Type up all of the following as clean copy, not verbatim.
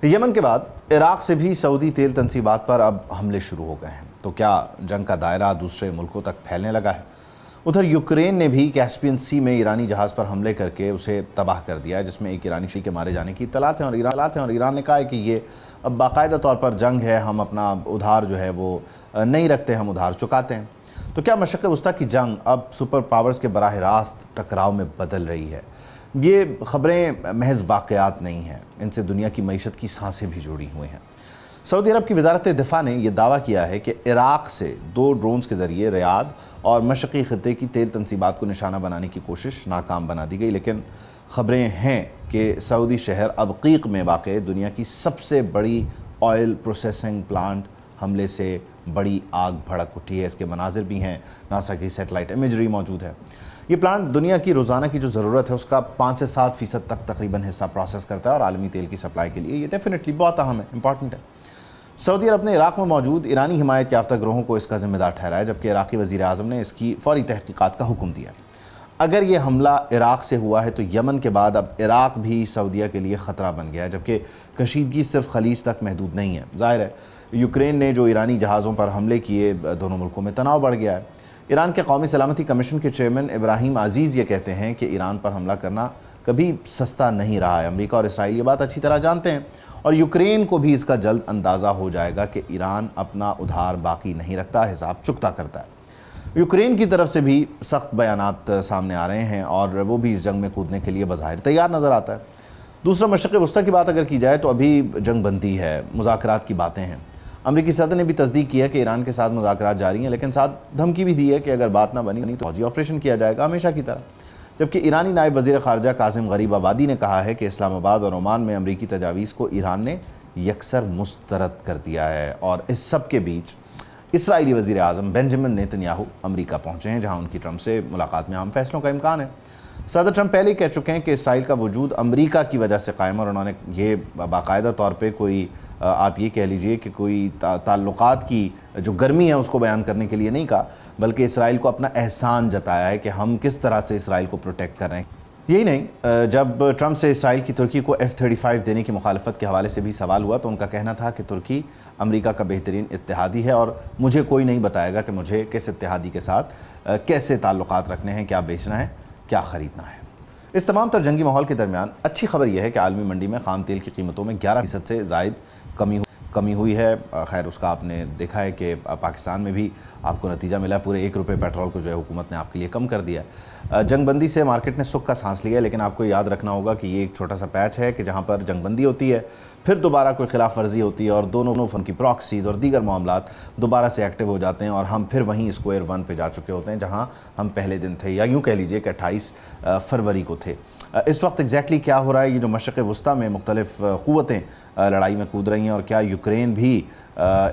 Yemen के बाद Iraq से भी सऊदी तेल तनसीबात पर अब हमले शुरू हो गए हैं। तो क्या जंग का दायरा दूसरे मुल्कों तक फैलने लगा है? उधर यूक्रेन ने भी कैस्पियन सी में ईरानी जहाज़ पर हमले करके उसे तबाह कर दिया है, जिसमें एक ईरानी के मारे जाने की इत्तलात हैं। और ईरान ने कहा है कि ये अब बाकायदा तौर पर जंग है, हम अपना उधार जो है वो नहीं रखते, हम उधार चुकाते हैं। तो क्या मशक़ वस्ता की जंग अब सुपर पावर्स के बराह रास्त टकराव में बदल रही है? ये ख़बरें महज वाक़यात नहीं हैं, इनसे दुनिया की मईशत की सांसें भी जुड़ी हुई हैं। सऊदी अरब की वजारत दिफा ने यह दावा किया है कि इराक़ से 2 ड्रोन्स के ज़रिए रियाद और मशरक़ी ख़ित्ते की तेल तनसीबात को निशाना बनाने की कोशिश नाकाम बना दी गई। लेकिन ख़बरें हैं कि सऊदी शहर अबक़ीक़ में वाक़ दुनिया की सबसे बड़ी ऑयल प्रोसेसिंग प्लांट हमले से बड़ी आग भड़क उठी है। इसके मनाजिर भी हैं, नासा की सैटेलाइट इमेजरी मौजूद है। ये प्लांट दुनिया की रोज़ाना की जो ज़रूरत है उसका 5 से 7% तक तकरीबन हिस्सा प्रोसेस करता है और आलमी तेल की सप्लाई के लिए ये डेफिनेटली बहुत अहम है, इंपॉर्टेंट है। सऊदी अरब ने इराक़ में मौजूद ईरानी हिमायत याफ्ता ग्रोहों को इसका ज़िम्मेदार ठहराया, जबकि इराक़ी वज़ीर-ए-आज़म ने इसकी फ़ौरी तहक़ीक़ात का हुक्म दिया। अगर ये हमला इराक़ से हुआ है तो यमन के बाद अब इराक़ भी सऊदीया के लिए ख़तरा बन गया है, जबकि कशीदगी सिर्फ खलीज तक महदूद नहीं है। ज़ाहिर है यूक्रेन ने जो ईरानी जहाज़ों पर हमले किए, दोनों मुल्कों में तनाव बढ़ गया है। ईरान के कौमी सलामती कमीशन के चेयरमैन इब्राहिम अजीज़ ये कहते हैं कि ईरान पर हमला करना कभी सस्ता नहीं रहा है। अमेरिका और इसराइल ये बात अच्छी तरह जानते हैं और यूक्रेन को भी इसका जल्द अंदाज़ा हो जाएगा कि ईरान अपना उधार बाकी नहीं रखता, हिसाब चुकता करता है। यूक्रेन की तरफ से भी सख्त बयानात सामने आ रहे हैं और वो भी इस जंग में कूदने के लिए बज़ाहिर तैयार नज़र आता है। दूसरा, मशरक़ वस्ता की बात अगर की जाए तो अभी जंग बंदी है, मुज़ाकरात की बातें हैं। अमरीकी सदर ने भी तस्दीक की है कि ईरान के साथ मुज़ाकरात जारी हैं, लेकिन साथ धमकी भी दी है कि अगर बात ना बनी तो फौजी ऑपरेशन किया जाएगा हमेशा की तरह। जबकि ईरानी नायब वज़ीर ख़ारजा कासिम गरीबाबादी ने कहा है कि इस्लामाबाद और ओमान में अमरीकी तजावीज़ को ईरान ने यकसर मुस्तरद कर दिया है। और इस सब के बीच इसराइली वज़ीर-ए-आज़म बेंजामिन नेतन्याहू अमरीका पहुँचे हैं, जहाँ उनकी ट्रंप से मुलाकात में अहम फैसलों का इम्कान है। सदर ट्रंप पहले ही कह चुके हैं कि इसराइल का वजूद अमरीका की वजह से कायम है और उन्होंने ये बाकायदा तौर पर कोई आप ये कह लीजिए कि कोई ताल्लुकात की जो गर्मी है उसको बयान करने के लिए नहीं कहा, बल्कि इसराइल को अपना एहसान जताया है कि हम किस तरह से इसराइल को प्रोटेक्ट कर रहे हैं। यही नहीं, जब ट्रंप से इसराइल की तुर्की को F-35 देने की मुखालफत के हवाले से भी सवाल हुआ तो उनका कहना था कि तुर्की अमेरिका का बेहतरीन इत्तेहादी है और मुझे कोई नहीं बताएगा कि मुझे किस इत्तेहादी के साथ कैसे ताल्लुकात रखने हैं, क्या बेचना है, क्या ख़रीदना है। इस तमाम तर जंगी माहौल के दरमियान अच्छी खबर यह है कि आलमी मंडी में खाम तेल की कीमतों में 11% से ज़ायद कमी हुई है। खैर, उसका आपने देखा है कि पाकिस्तान में भी आपको नतीजा मिला, पूरे 1 रुपये पेट्रोल को जो है हुकूमत ने आपके लिए कम कर दिया है। जंगबंदी से मार्केट ने सुख का सांस लिया है, लेकिन आपको याद रखना होगा कि ये एक छोटा सा पैच है कि जहाँ पर जंगबंदी होती है फिर दोबारा कोई खिलाफ वर्जी होती है और दोनों फन की प्रॉक्सीज़ और दीगर मामलात दोबारा से एक्टिव हो जाते हैं और हम फिर वहीं स्क्वायर वन पे जा चुके होते हैं जहाँ हम पहले दिन थे, या यूँ कह लीजिए कि 28 फरवरी को थे। इस वक्त एग्जैक्टली क्या हो रहा है, ये जो मशरक़ वस्ता में मुख्तलिफ़ क़ुव्वतें लड़ाई में कूद रही हैं और क्या यूक्रेन भी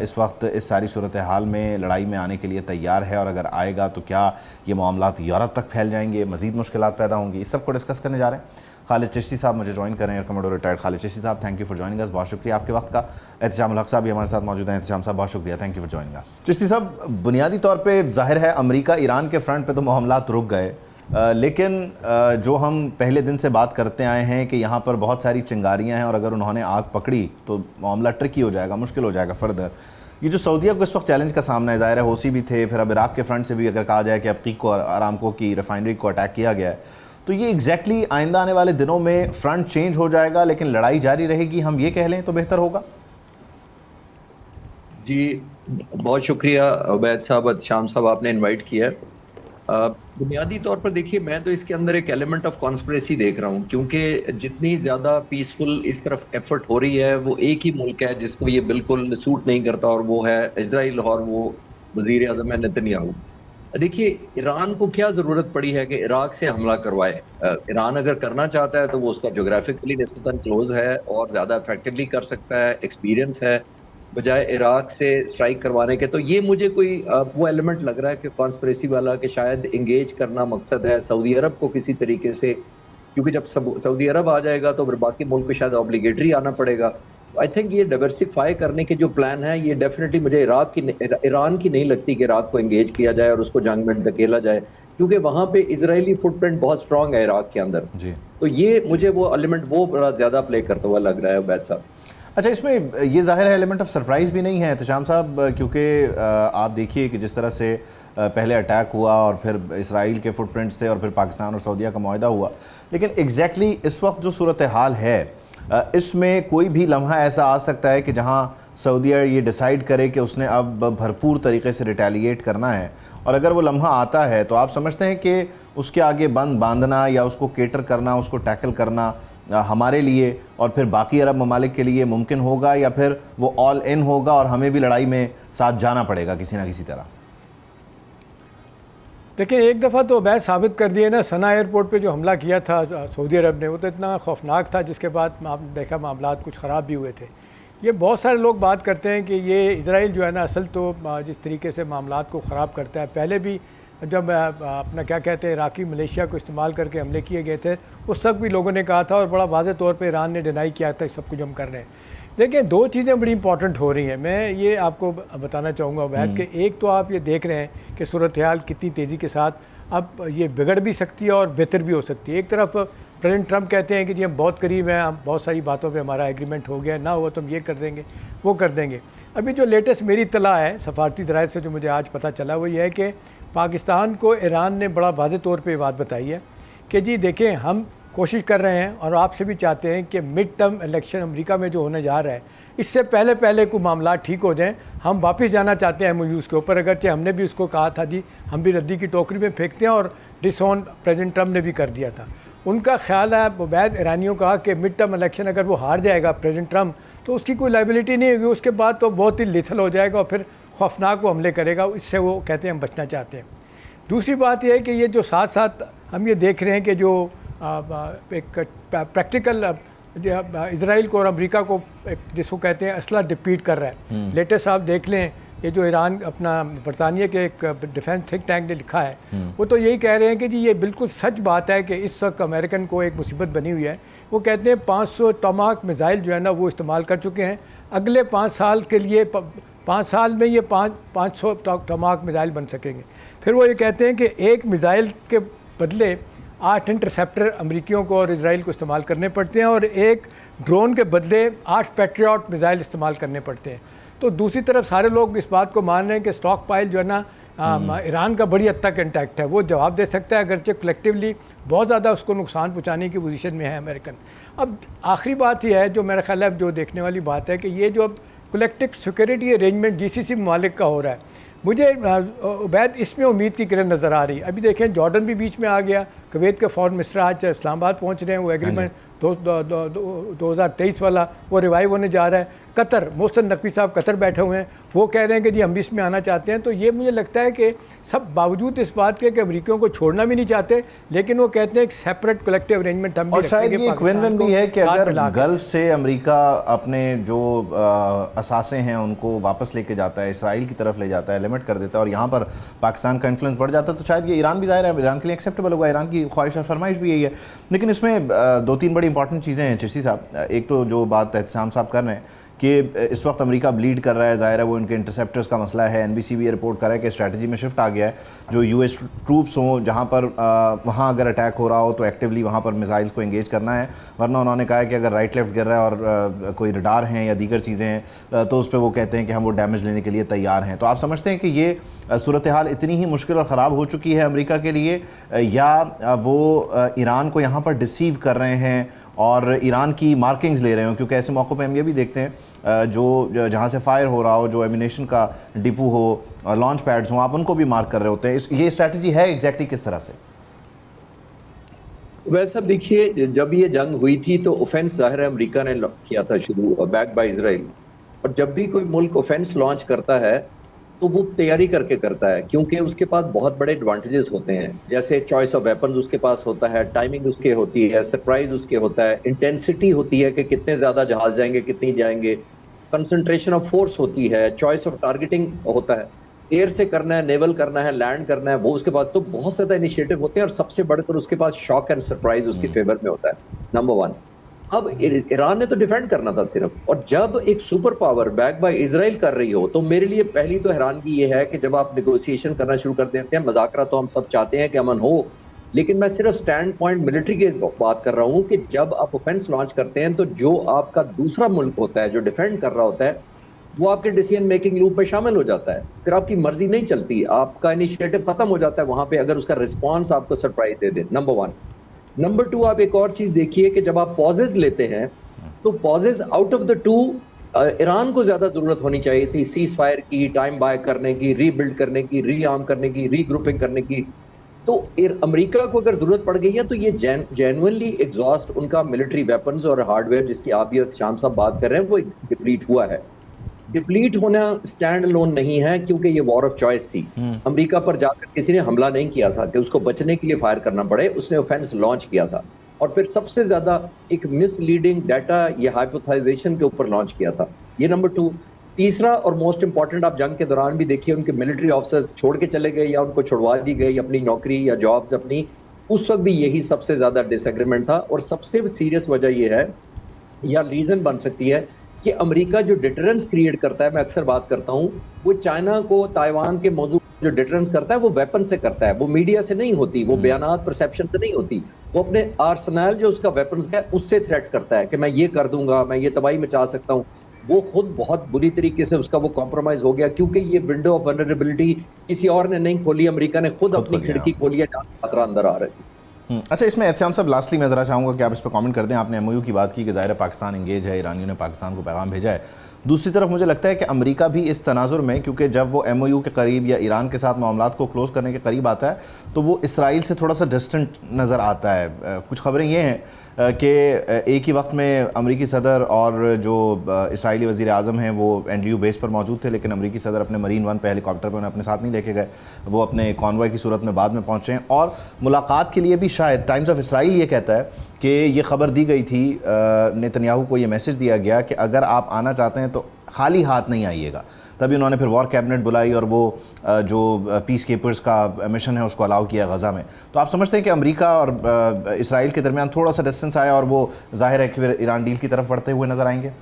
इस वक्त इस सारी सूरत हाल में लड़ाई में आने के लिए तैयार है, और अगर आएगा तो क्या ये मामलात यूरोप तक फैल जाएंगे, मज़ीद मुश्किलात पैदा होंगी, इस सब को डिस्कस करने जा रहे हैं। खालिद चिश्ती साहब मुझे ज्वाइन करें, air commander retired Khalid Chishti साहब, thank you for joining us, बहुत शुक्रिया आपके वक्त का। एहतशाम उल हक साहब भी हमारे साथ मौजूद हैं। एहतशाम साहब बहुत शुक्रिया, थैंक यू फॉर जॉइनिंग अस। चिश्ती साहब, बुनियादी तौर पर जाहिर है अमरीका ईरान के फ्रंट पर तो मामलात रुक गए, लेकिन जो हम पहले दिन से बात करते आए हैं कि यहाँ पर बहुत सारी चिंगारियाँ हैं और अगर उन्होंने आग पकड़ी तो मामला ट्रिकी हो जाएगा, मुश्किल हो जाएगा फर्दर। ये जो सऊदीया को इस वक्त चैलेंज का सामना है, ज़ाहिर है होसी भी थे, फिर अब इराक़ के फ्रंट से भी अगर कहा जाए कि अबकीक़ को, आरामको की रिफाइनरी को अटैक किया गया है, तो ये एग्जैक्टली आइंदा आने वाले दिनों में फ्रंट चेंज हो जाएगा लेकिन लड़ाई जारी रहेगी, हम ये कह लें तो बेहतर होगा? जी, बहुत शुक्रिया उबैद साहब, शाम साहब, आपने इनवाइट किया। बुनियादी तौर पर देखिए, मैं तो इसके अंदर एक एलिमेंट ऑफ कॉन्स्पिरेसी देख रहा हूँ, क्योंकि जितनी ज़्यादा पीसफुल इस तरफ एफर्ट हो रही है, वो एक ही मुल्क है जिसको ये बिल्कुल सूट नहीं करता और वो है इजराइल, और वो वज़ीर-ए-आज़म है नेतन्याहू। देखिए, ईरान को क्या ज़रूरत पड़ी है कि इराक़ से हमला करवाए? ईरान अगर करना चाहता है तो वो उसका जोग्राफिकली निस्बतन क्लोज़ है और ज़्यादा इफेक्टिवली कर सकता है, एक्सपीरियंस है, बजाय इराक़ से स्ट्राइक करवाने के। तो ये मुझे कोई वो एलिमेंट लग रहा है कि कॉन्स्पिरेसी वाला, कि शायद इंगेज करना मकसद है सऊदी अरब को किसी तरीके से, क्योंकि जब सऊदी अरब आ जाएगा तो फिर बाकी मुल्क को शायद ऑब्लिगेटरी आना पड़ेगा। आई थिंक ये डाइवर्सिफाई करने के जो प्लान है, ये डेफिनेटली मुझे ईरान की नहीं लगती कि इराक़ को इंगेज किया जाए और उसको जंग में धकेला जाए, क्योंकि वहाँ पे इजरायली फुटप्रिंट बहुत स्ट्रांग है इराक़ के अंदर जी। तो ये मुझे वो एलिमेंट वो बड़ा ज़्यादा प्ले करता हुआ लग रहा है उबैद साहब। अच्छा, इसमें ये ज़ाहिर है एलिमेंट ऑफ सरप्राइज़ भी नहीं है एहतशाम साहब, क्योंकि आप देखिए कि जिस तरह से पहले अटैक हुआ और फिर इसराइल के फुटप्रिंट्स थे और फिर पाकिस्तान और सऊदीया का मुआहदा हुआ, लेकिन एग्जैक्टली इस वक्त जो सूरत हाल है इसमें कोई भी लम्हा ऐसा आ सकता है कि जहां सऊदीया ये डिसाइड करे कि उसने अब भरपूर तरीके से रिटेलिएट करना है, और अगर वो लम्हा आता है तो आप समझते हैं कि उसके आगे बंद बांधना या उसको केटर करना, उसको टैकल करना हमारे लिए और फिर बाकी अरब ममालिक के लिए मुमकिन होगा, या फिर वो ऑल इन होगा और हमें भी लड़ाई में साथ जाना पड़ेगा किसी ना किसी तरह? देखिए, एक दफ़ा तो अवैध साबित कर दिए ना, सना एयरपोर्ट पे जो हमला किया था सऊदी अरब ने, वो तो इतना खौफनाक था, जिसके बाद आपने देखा मामला कुछ ख़राब भी हुए थे। ये बहुत सारे लोग बात करते हैं कि ये इजराइल जो है ना, असल तो जिस तरीके से मामला को ख़राब करता है, पहले भी जब अपना क्या कहते हैं इराकी मलेशिया को इस्तेमाल करके हमले किए गए थे, उस वक्त भी लोगों ने कहा था और बड़ा वाज़ेह तौर पे ईरान ने डिनाई किया था सब कुछ हम कर रहे हैं। देखिए, दो चीज़ें बड़ी इंपॉर्टेंट हो रही हैं, मैं ये आपको बताना चाहूँगा वैद कि एक तो आप ये देख रहे हैं कि सूरत हाल कितनी तेज़ी के साथ अब ये बिगड़ भी सकती है और बेहतर भी हो सकती है। एक तरफ प्रेसिडेंट ट्रंप कहते हैं कि जी हम बहुत करीब हैं, हम बहुत सारी बातों पे हमारा एग्रीमेंट हो गया, ना हुआ तो हम ये कर देंगे, वो कर देंगे। अभी जो लेटेस्ट मेरी इत्तला है सफारती ज़राए से जो मुझे आज पता चला, वो ये है कि पाकिस्तान को ईरान ने बड़ा वाज़ेह तौर पे बात बताई है कि जी देखें, हम कोशिश कर रहे हैं और आपसे भी चाहते हैं कि मिड टर्म इलेक्शन अमेरिका में जो होने जा रहा है, इससे पहले पहले कोई मामला ठीक हो जाएं। हम वापस जाना चाहते हैं MOUs के ऊपर, अगरचे हमने भी उसको कहा था जी हम भी रद्दी की टोकरी में फेंकते हैं, और डिसऑन प्रेसिडेंट ट्रंप ने भी कर दिया था। उनका ख्याल है वैद ईरानियों का कि मिड टर्म इलेक्शन अगर वो हार जाएगा प्रेसिडेंट ट्रंप, तो उसकी कोई लाइबिलिटी नहीं होगी, उसके बाद तो बहुत ही लिथल हो जाएगा और फिर खौफनाक वो हमले करेगा। इससे वो कहते हैं हम बचना चाहते हैं। दूसरी बात यह है कि ये जो साथ साथ हम ये देख रहे हैं कि जो एक प्रैक्टिकल इजराइल को और अमेरिका को जिसको कहते हैं असला डिप्लीट कर रहा है। लेटेस्ट आप देख लें, ये जो ईरान अपना बरतानिया के एक डिफेंस थिंक टैंक ने लिखा है, वो तो यही कह रहे हैं कि जी ये बिल्कुल सच बात है कि इस वक्त अमेरिकन को एक मुसीबत बनी हुई है। वो कहते हैं 500 टमाक मिसाइल जो है ना वो इस्तेमाल कर चुके हैं, अगले 5 साल के लिए 5 साल में ये 500 टमाक मिसाइल बन सकेंगे। फिर वो ये कहते हैं कि एक मिसाइल के बदले 8 इंटरसेप्टर अमरीकियों को और इसराइल को इस्तेमाल करने पड़ते हैं, और एक ड्रोन के बदले 8 पैट्रियट मिसाइल इस्तेमाल करने पड़ते हैं। तो दूसरी तरफ सारे लोग इस बात को मान रहे हैं कि स्टॉक पाइल जो है ना ईरान का बड़ी हद तक इंटैक्ट है, वो जवाब दे सकता है, अगरचे कलेक्टिवली बहुत ज़्यादा उसको नुकसान पहुँचाने की पोजीशन में है अमेरिकन। अब आखिरी बात यह है जो मेरा ख्याल है जो देखने वाली बात है कि ये जो अब कलेक्टिव सिक्योरिटी अरेंजमेंट GCC ममालिक का हो रहा है, मुझे उबैद इसमें उम्मीद की किरण नज़र आ रही है। अभी देखें, जॉर्डन भी बीच में आ गया, कुवैत के फॉरेन मिनिस्टर आज इस्लामाबाद पहुंच रहे हैं, वो एग्रीमेंट 2023 वाला वो रिवाइव होने जा रहा है। कतर, मोहसिन नकवी साहब कतर बैठे हुए हैं, वो कह रहे हैं कि जी हम भी इसमें आना चाहते हैं। तो ये मुझे लगता है कि सब बावजूद इस बात के कि अमरीकियों को छोड़ना भी नहीं चाहते, लेकिन वो कहते हैं एक सेपरेट कलेक्टिव अरेंजमेंट हम भी और शायद ये एक विन-विन भी है कि अगर गल्फ से अमेरिका अपने जो असासे हैं उनको वापस लेके जाता है, इसराइल की तरफ ले जाता है, लिमिट कर देता है, और यहाँ पर पाकिस्तान का इन्फ्लुएंस बढ़ जाता है, तो शायद ये ईरान भी ज़ाहिर है ईरान के लिए एक्सेप्टेबल होगा, ईरान की ख्वाहिश और फरमाइश भी यही है। लेकिन इसमें 2-3 बड़ी इंपॉर्टेंट चीज़ें हैं चिश्ती साहब। एक तो जो बात एहतशाम साहब कर रहे हैं कि इस वक्त अमेरिका ब्लीड कर रहा है, ज़ाहिर है वो इनके इंटरसेप्टर्स का मसला है। NBC भी रिपोर्ट कर रहा है कि स्ट्रैटेजी में शिफ्ट आ गया है, जो US ट्रूप्स हों जहाँ पर वहाँ अगर अटैक हो रहा हो तो एक्टिवली वहाँ पर मिसाइल्स को एंगेज करना है, वरना उन्होंने कहा है कि अगर राइट लेफ्ट गिर रहा है और कोई रडार हैं या दीगर चीज़ें हैं तो उस पर वो कहते हैं कि हम वो डैमेज लेने के लिए तैयार हैं। तो आप समझते हैं कि ये सूरत हाल इतनी ही मुश्किल और ख़राब हो चुकी है अमेरिका के लिए, या वो ईरान को यहाँ पर डिसीव कर रहे हैं और ईरान की मार्किंग्स ले रहे हो? क्योंकि ऐसे मौक़ों पे हम ये भी देखते हैं जो जहाँ से फायर हो रहा हो, जो एमिनेशन का डिपो हो, लॉन्च पैड्स हों, आप उनको भी मार्क कर रहे होते हैं। ये स्ट्रैटेजी है एग्जैक्टली किस तरह से? वैसे देखिए, जब ये जंग हुई थी तो ऑफेंस ज़ाहिर है अमेरिका ने किया था शुरू, बैक बाय इजराइल। और जब भी कोई मुल्क ऑफेंस लॉन्च करता है तो वो तैयारी करके करता है, क्योंकि उसके पास बहुत बड़े एडवांटेजेस होते हैं, जैसे चॉइस ऑफ वेपन्स उसके पास होता है, टाइमिंग उसके होती है, सरप्राइज उसके होता है, इंटेंसिटी होती है कि कितने ज़्यादा जहाज जाएंगे, कितनी जाएंगे, कंसंट्रेशन ऑफ फोर्स होती है, चॉइस ऑफ टारगेटिंग होता है, एयर से करना है, नेवल करना है, लैंड करना है, वो उसके पास तो बहुत ज़्यादा इनिशिएटिव होते हैं, और सबसे बढ़कर उसके पास शॉक एंड सरप्राइज उसके फेवर में होता है, नंबर 1। अब ईरान ने तो डिफेंड करना था सिर्फ, और जब एक super power back by Israel कर रही हो, तो मेरे लिए पहली तो हैरानगी ये है कि जब आप नेगोशिएशन करना शुरू कर देते हैं, मज़ाकरा तो हम सब चाहते हैं कि अमन हो, लेकिन मैं सिर्फ स्टैंड पॉइंट मिलिट्री की बात कर रहा हूं कि जब आप ऑफेंस लॉन्च करते हैं तो जो आपका दूसरा मुल्क होता है जो डिफेंड कर रहा होता है वो आपके डिसीजन मेकिंग लूप में शामिल हो जाता है, फिर आपकी मर्जी नहीं चलती, आपका इनिशिएटिव खत्म हो जाता है वहां पे अगर उसका रिस्पॉन्स आपको सरप्राइज दे दे। नंबर 1। नंबर 2, आप एक और चीज देखिए कि जब आप पॉजेज लेते हैं तो pauses out of the 2 Iran को ज्यादा जरूरत होनी चाहिए थी सीज फायर की, टाइम बाय करने की, रीबिल्ड करने की, रीआर्म करने की, रीग्रुपिंग करने की। तो अमेरिका को अगर जरूरत पड़ गई है तो ये जेन्युइनली एग्जॉस्ट उनका मिलिट्री वेपन्स और हार्डवेयर जिसकी आप भी शाम साहब बात कर रहे हैं वो डिप्लीट हुआ है। डिप्लीट होना स्टैंड अलोन नहीं है क्योंकि ये वॉर ऑफ चॉइस थी। अमेरिका पर जाकर किसी ने हमला नहीं किया था कि उसको बचने के लिए फायर करना पड़े, उसने ऑफेंस लॉन्च किया था और फिर सबसे ज्यादा एक मिसलीडिंग डाटा ये हाइपोथेसाइजेशन के ऊपर लॉन्च किया था। ये नंबर 2। तीसरा और मोस्ट इंपॉर्टेंट, आप जंग के दौरान भी देखिए उनके मिलिट्री ऑफिसर्स छोड़ के चले गए या उनको छुड़वा दी गई अपनी नौकरी या जॉब्स अपनी, उस वक्त भी यही सबसे ज्यादा डिसएग्रीमेंट था। और सबसे सीरियस वजह यह है या रीजन बन सकती है कि अमेरिका जो डिटरेंस क्रिएट करता है, मैं अक्सर बात करता हूं, वो चाइना को ताइवान के मौजूद जो डिटरेंस करता है वो वेपन से करता है, वो मीडिया से नहीं होती, वो बयानात परसेप्शन से नहीं होती, वो अपने आर्सेनल जो उसका वेपन्स है उससे थ्रेट करता है कि मैं ये कर दूंगा, मैं ये तबाही मचा सकता हूं। वो खुद बहुत बुरी तरीके से उसका वो कॉम्प्रोमाइज हो गया क्योंकि ये विंडो ऑफ वल्नरेबिलिटी किसी और ने नहीं खोली, अमेरिका ने खुद अपनी खिड़की खोली है जहां खतरा अंदर आ रहा है। अच्छा, इसमें एहतियाम साहब लास्टली मैं ज़रा चाहूँगा कि आप इस पर कमेंट कर दें। आपने एमओयू की बात की कि ज़ाहिर है पाकिस्तान इंगेज है, ईरानियों ने पाकिस्तान को पैगाम भेजा है। दूसरी तरफ मुझे लगता है कि अमेरिका भी इस तनाजुर में, क्योंकि जब वो एमओयू के करीब या ईरान के साथ मामलात को क्लोज़ करने के करीब आता है तो वो इसराइल से थोड़ा सा डिस्टेंट नज़र आता है। कुछ खबरें ये हैं कि एक ही वक्त में अमरीकी सदर और जो इसराइली वज़ीर आज़म हैं वो एनडीयू बेस पर मौजूद थे, लेकिन अमरीकी सदर अपने मरीन वन पे हेलीकॉप्टर पर उन्हें अपने साथ नहीं लेके गए, वो अपने कॉन्वॉय की सूरत में बाद में पहुँचे हैं। और मुलाकात के लिए भी शायद टाइम्स ऑफ इसराइल ये कहता है कि ये खबर दी गई थी, नेतन्याहू को ये मैसेज दिया गया कि अगर आप आना चाहते हैं तो खाली हाथ नहीं आइएगा। तभी उन्होंने फिर वॉर कैबिनेट बुलाई और वो जो पीस कीपर्स का मिशन है उसको अलाउ किया गज़ा में। तो आप समझते हैं कि अमेरिका और इसराइल के दरमियान थोड़ा सा डिस्टेंस आया और वो जाहिर है कि फिर ईरान डील की तरफ बढ़ते हुए नज़र आएंगे?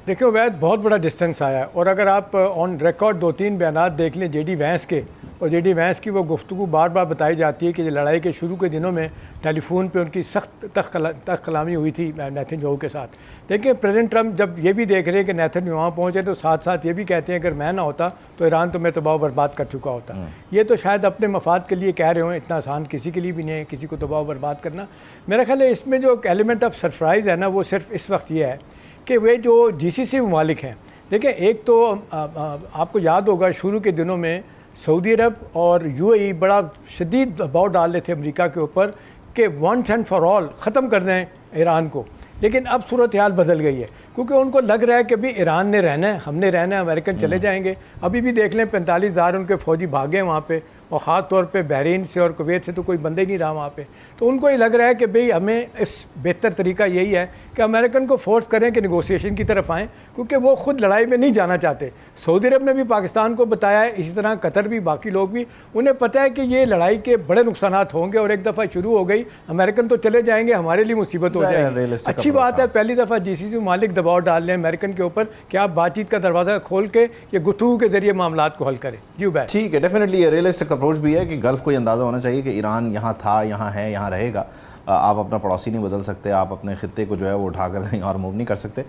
देखिए वैद, बहुत बड़ा डिस्टेंस आया और अगर आप ऑन रिकॉर्ड 2-3 बयानात देख लें जेडी वैंस के, और जेडी वैंस की वो गुफ्तगू बार बार बताई जाती है कि लड़ाई के शुरू के दिनों में टेलीफोन पे उनकी सख्त तख्त कलामी हुई थी नेतन्याहू के साथ। देखिए प्रेसिडेंट ट्रंप जब ये भी देख रहे हैं कि नेतन्याहू वहाँ पहुँचे तो साथ साथ ये भी कहते हैं अगर मैं ना होता तो ईरान तो मैं तबाह बर्बाद कर चुका होता। ये तो शायद अपने मफाद के लिए कह रहे हों, इतना आसान किसी के लिए भी नहीं है किसी को तबाह बर्बाद करना। मेरा ख्याल है इसमें जो एलिमेंट ऑफ सरप्राइज़ है ना वो सिर्फ इस वक्त ये है कि वे जो जीसीसी ममालिक हैं, देखिए एक तो आपको याद होगा शुरू के दिनों में सऊदी अरब और यूएई बड़ा शदीद दबाव डाल रहे थे अमेरिका के ऊपर कि वंस एंड फॉर ऑल ख़त्म कर दें ईरान को, लेकिन अब सूरत हाल बदल गई है क्योंकि उनको लग रहा है कि भी ईरान ने रहना है, हमने रहना है, अमेरिकन चले जाएंगे। अभी भी देख लें 45,000 उनके फ़ौजी भागे वहाँ पे, और ख़ास तौर पे बहरीन से और कुवैत से तो कोई बंदे ही नहीं रहा वहाँ पे। तो उनको ये लग रहा है कि भाई हमें इस बेहतर तरीका यही है कि अमेरिकन को फोर्स करें कि नेगोशिएशन की तरफ आएँ, क्योंकि वो खुद लड़ाई में नहीं जाना चाहते। सऊदी अरब ने भी पाकिस्तान को बताया है, इसी तरह कतर भी, बाकी लोग भी, उन्हें पता है कि ये लड़ाई के बड़े नुकसान होंगे और एक दफ़ा शुरू हो गई अमेरिकन तो चले जाएंगे, हमारे लिए मुसीबत हो जाएगी। अच्छी बात है पहली दफ़ा जीसीसी मालिक दबाव डाल लें अमेरिकन के ऊपर कि आप बातचीत का दरवाज़ा खोल के ये गुफ्तगू के जरिए मामलात को हल करें। जी उबैद, ठीक है, डेफिनेटली ये रियलिस्टिक अप्रोच भी है कि गल्फ़ को अंदाज़ा होना चाहिए कि ईरान यहाँ था, यहाँ है, यहाँ रहेगा। आप अपना पड़ोसी नहीं बदल सकते, आप अपने ख़ित्ते को जो है वो उठाकर कहीं और मूव नहीं कर सकते।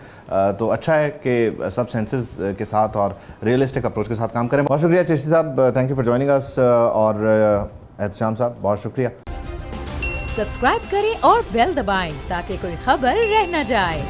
तो अच्छा है कि सब सेंसेस के साथ और रियलिस्टिक अप्रोच के साथ काम करें। बहुत शुक्रिया चिश्ती साहब, थैंक यू फॉर जॉइनिंग अस, और एहतिशाम साहब बहुत शुक्रिया। सब्सक्राइब करें और बेल दबाएं ताकि कोई खबर रह न जाए।